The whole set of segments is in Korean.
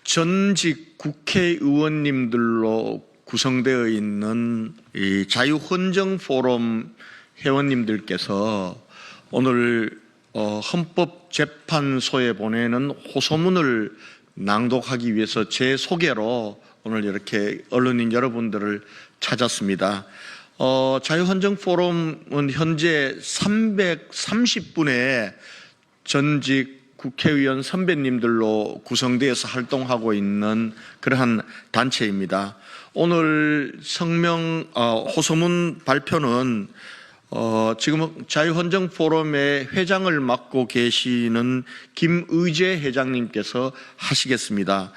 전직 국회의원님들로 구성되어 있는 이 자유헌정포럼 회원님들께서 오늘 헌법재판소에 보내는 호소문을 낭독하기 위해서 제 소개로 오늘 이렇게 언론인 여러분들을 찾았습니다. 자유헌정포럼은 현재 330분의 전직 국회의원 선배님들로 구성되어서 활동하고 있는 그러한 단체입니다. 오늘 호소문 발표는 지금 자유헌정포럼의 회장을 맡고 계시는 김의제 회장님께서 하시겠습니다.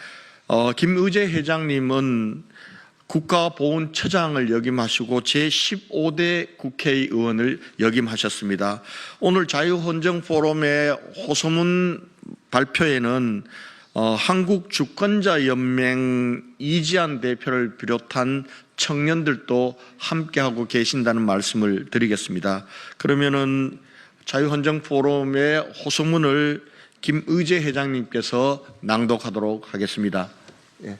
김의제 회장님은 국가보훈처장을 역임하시고 제15대 국회의원을 역임하셨습니다. 오늘 자유헌정포럼의 호소문 발표에는 한국주권자연맹 이지한 대표를 비롯한 청년들도 함께하고 계신다는 말씀을 드리겠습니다. 그러면은 자유헌정포럼의 호소문을 김의제 회장님께서 낭독하도록 하겠습니다. 예,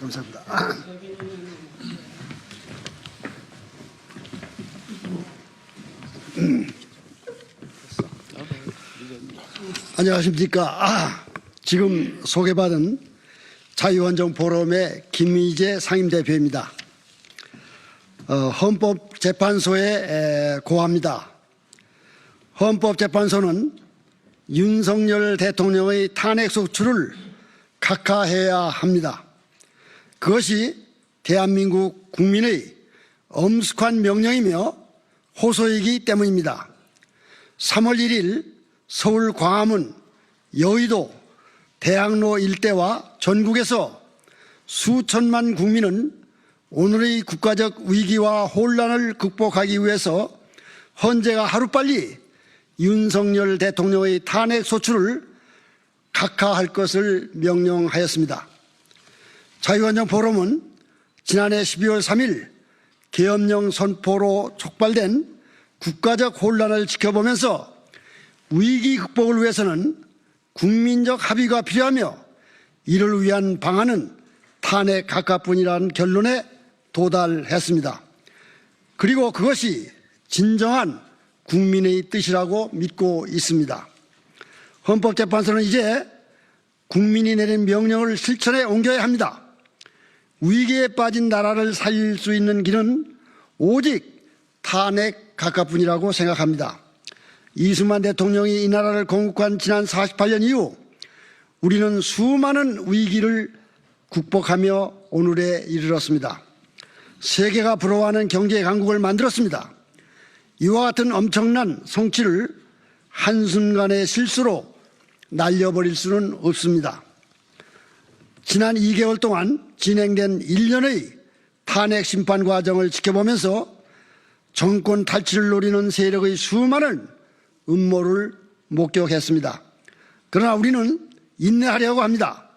감사합니다. 안녕하십니까. 지금 소개받은 자유헌정포럼의 김의제 상임대표입니다. 헌법재판소에 고합니다. 헌법재판소는 윤석열 대통령의 탄핵 소추를 각하해야 합니다. 그것이 대한민국 국민의 엄숙한 명령이며 호소이기 때문입니다. 3월 1일 서울 광화문, 여의도, 대학로 일대와 전국에서 수천만 국민은 오늘의 국가적 위기와 혼란을 극복하기 위해서 헌재가 하루빨리 윤석열 대통령의 탄핵 소추를 각하할 것을 명령하였습니다. 자유헌정포럼은 지난해 12월 3일 계엄령 선포로 촉발된 국가적 혼란을 지켜보면서 위기 극복을 위해서는 국민적 합의가 필요하며 이를 위한 방안은 탄핵 각하뿐이라는 결론에 도달했습니다. 그리고 그것이 진정한 국민의 뜻이라고 믿고 있습니다. 헌법재판소는 이제 국민이 내린 명령을 실천에 옮겨야 합니다. 위기에 빠진 나라를 살릴 수 있는 길은 오직 탄핵 각하뿐이라고 생각합니다. 이승만 대통령이 이 나라를 건국한 지난 48년 이후 우리는 수많은 위기를 국복하며 오늘에 이르렀습니다. 세계가 부러워하는 경제 강국을 만들었습니다. 이와 같은 엄청난 성취를 한순간의 실수로 날려버릴 수는 없습니다. 지난 2개월 동안 진행된 1년의 탄핵 심판 과정을 지켜보면서 정권 탈취를 노리는 세력의 수많은 음모를 목격했습니다. 그러나 우리는 인내하려고 합니다.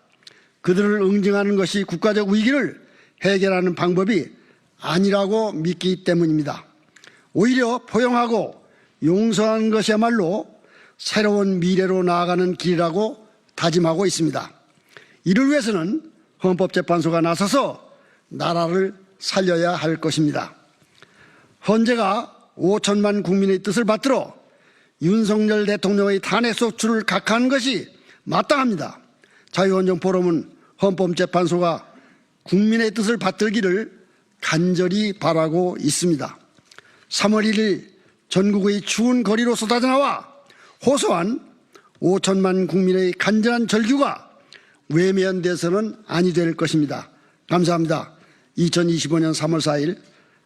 그들을 응징하는 것이 국가적 위기를 해결하는 방법이 아니라고 믿기 때문입니다. 오히려 포용하고 용서하는 것이야말로 새로운 미래로 나아가는 길이라고 다짐하고 있습니다. 이를 위해서는 헌법재판소가 나서서 나라를 살려야 할 것입니다. 헌재가 5천만 국민의 뜻을 받들어 윤석열 대통령의 탄핵 소추를 각하하는 것이 마땅합니다. 자유헌정포럼은 헌법재판소가 국민의 뜻을 받들기를 간절히 바라고 있습니다. 3월 1일 전국의 추운 거리로 쏟아져 나와 호소한 5천만 국민의 간절한 절규가 외면돼서는 아니 될 것입니다. 감사합니다. 2025년 3월 4일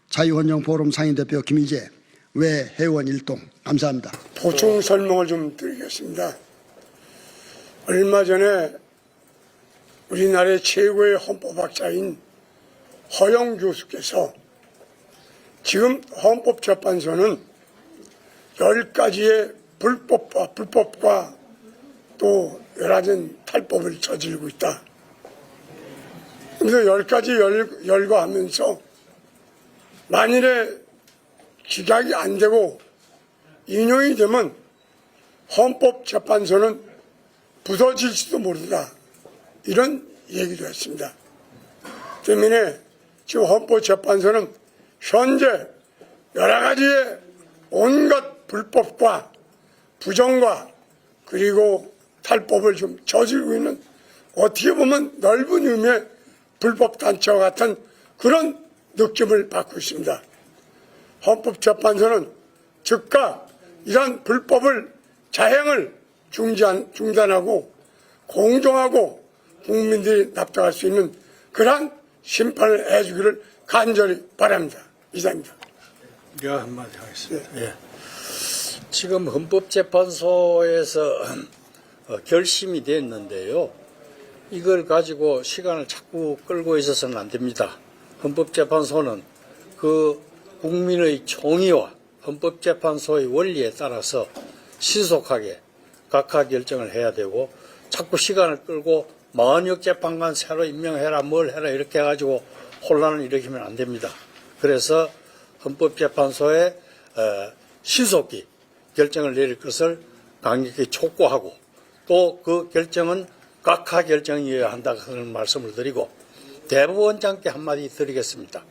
자유헌정포럼 상임대표 김의제, 외 회원 일동. 감사합니다. 보충 설명을 좀 드리겠습니다. 얼마 전에 우리나라의 최고의 헌법학자인 허영 교수께서 지금 헌법재판소는 10가지의 불법과 또 여러 가지 탈법을 저지르고 있다. 그래서 10가지 열거하면서 만일에 기각이 안 되고 인용이 되면 헌법재판소는 부서질지도 모른다. 이런 얘기도 했습니다. 때문에 지금 헌법재판소는 현재 여러 가지의 온갖 불법과 부정과 그리고 탈법을 좀 저지르고 있는 어떻게 보면 넓은 의미의 불법단체와 같은 그런 느낌을 받고 있습니다. 헌법재판소는 즉각 이러한 불법을 자행을 중단하고 공정하고 국민들이 납득할 수 있는 그러한 심판을 해주기를 간절히 바랍니다. 이상입니다. 제가 한마디 하겠습니다. 예. 지금 헌법재판소에서 결심이 됐는데요. 이걸 가지고 시간을 자꾸 끌고 있어서는 안 됩니다. 헌법재판소는 그 국민의 총의와 헌법재판소의 원리에 따라서 신속하게 각하 결정을 해야 되고 자꾸 시간을 끌고 마흔역 재판관 새로 임명해라 뭘 해라 이렇게 해가지고 혼란을 일으키면 안 됩니다. 그래서 헌법재판소에 신속히 결정을 내릴 것을 강력히 촉구하고 또 그 결정은 각하 결정이어야 한다는 말씀을 드리고 대법원장께 한마디 드리겠습니다.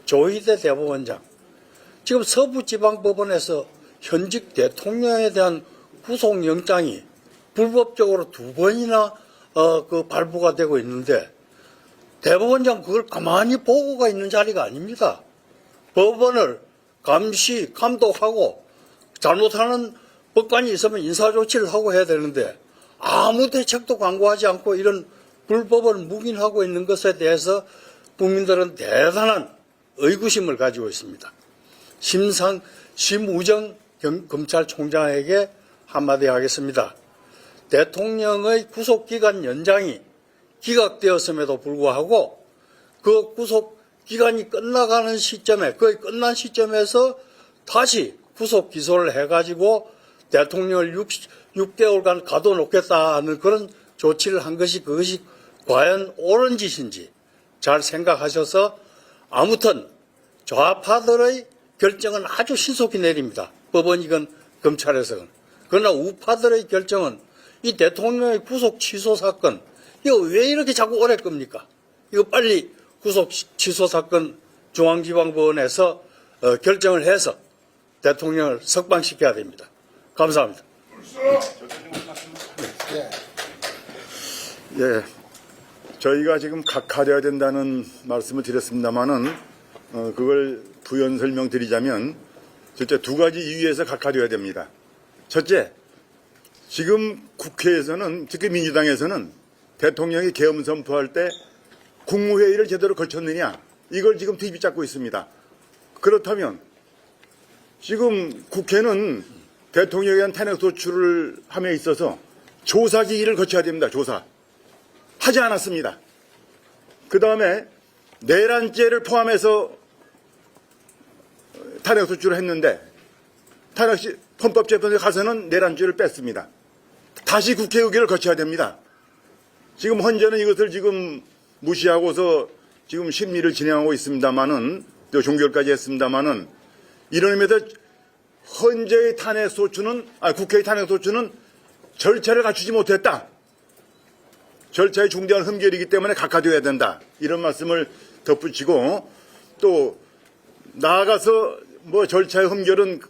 조희대 대법원장 지금 서부지방법원에서 현직 대통령에 대한 구속영장이 불법적으로 2번이나 발부가 되고 있는데 대법원장 그걸 가만히 보고가 있는 자리가 아닙니다. 법원을 감시, 감독하고 잘못하는 법관이 있으면 인사조치를 하고 해야 되는데 아무 대책도 강구하지 않고 이런 불법을 묵인하고 있는 것에 대해서 국민들은 대단한 의구심을 가지고 있습니다. 심우정 검찰총장에게 한마디 하겠습니다. 대통령의 구속기간 연장이 기각되었음에도 불구하고 그 구속기간이 끝나가는 시점에 거의 끝난 시점에서 다시 구속 기소를 해가지고 대통령을 6개월간 가둬놓겠다는 그런 조치를 한 것이 그것이 과연 옳은 짓인지 잘 생각하셔서 아무튼 좌파들의 결정은 아주 신속히 내립니다. 법원이건 검찰에서건. 그러나 우파들의 결정은 이 대통령의 구속 취소 사건 이거 왜 이렇게 자꾸 오래 겁니까? 이거 빨리 구속 취소 사건 중앙지방법원에서 결정을 해서 대통령을 석방시켜야 됩니다. 감사합니다. 예, 저희가 지금 각하되어야 된다는 말씀을 드렸습니다만은 그걸 부연 설명드리자면 첫째 2가지 이유에서 각하되어야 됩니다. 첫째, 지금 국회에서는 특히 민주당에서는 대통령이 계엄 선포할 때 국무회의를 제대로 거쳤느냐 이걸 지금 TV 잡고 있습니다. 그렇다면 지금 국회는 대통령에 대한 탄핵 소추를 함에 있어서 조사 기기를 거쳐야 됩니다. 조사. 하지 않았습니다. 그 다음에 내란죄를 포함해서 탄핵 소추를 했는데 헌법재판소에 가서는 내란죄를 뺐습니다. 다시 국회 의결을 거쳐야 됩니다. 지금 헌재는 이것을 지금 무시하고서 지금 심리를 진행하고 있습니다만은 또 종결까지 했습니다만은 이런 의미에서 헌재의 탄핵 소추는 국회의 탄핵 소추는 절차를 갖추지 못했다. 절차의 중대한 흠결이기 때문에 각하되어야 된다. 이런 말씀을 덧붙이고 또 나아가서 뭐 절차의 흠결은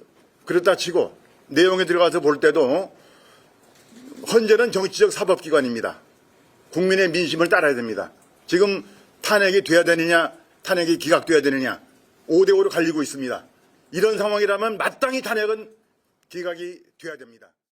그렇다 치고 내용에 들어가서 볼 때도 헌재는 정치적 사법기관입니다. 국민의 민심을 따라야 됩니다. 지금 탄핵이 돼야 되느냐 탄핵이 기각돼야 되느냐 5대5로 갈리고 있습니다. 이런 상황이라면 마땅히 탄핵은 기각이 돼야 됩니다.